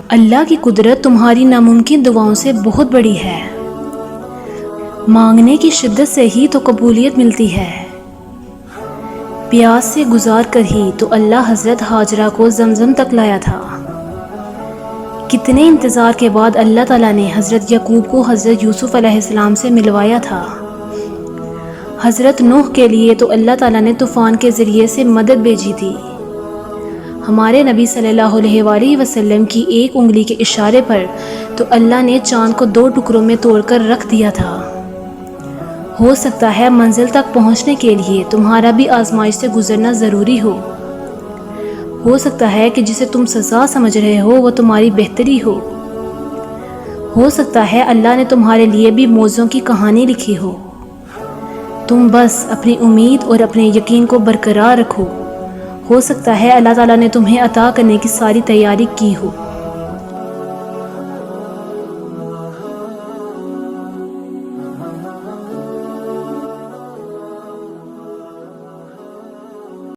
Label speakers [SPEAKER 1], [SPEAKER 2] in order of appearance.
[SPEAKER 1] اللہ کی قدرت تمہاری ناممکن دعاؤں سے بہت بڑی ہے۔ مانگنے کی شدت سے ہی تو قبولیت ملتی ہے۔ پیاس سے گزار کر ہی تو اللہ حضرت ہاجرہ کو زمزم تک لایا تھا۔ کتنے انتظار کے بعد اللہ تعالیٰ نے حضرت یعقوب کو حضرت یوسف علیہ السلام سے ملوایا تھا۔ حضرت نوح کے لیے تو اللہ تعالیٰ نے طوفان کے ذریعے سے مدد بھیجی تھی۔ ہمارے نبی صلی اللہ علیہ وآلہ وسلم کی ایک انگلی کے اشارے پر تو اللہ نے چاند کو 2 ٹکڑوں میں توڑ کر رکھ دیا تھا۔ ہو سکتا ہے منزل تک پہنچنے کے لیے تمہارا بھی آزمائش سے گزرنا ضروری ہو سکتا ہے کہ جسے تم سزا سمجھ رہے ہو وہ تمہاری بہتری ہو سکتا ہے اللہ نے تمہارے لیے بھی موزوں کی کہانی لکھی تم بس اپنی امید اور اپنے یقین کو برقرار رکھو۔ ہو سکتا ہے اللہ تعالیٰ نے تمہیں عطا کرنے کی ساری تیاری کی ہو۔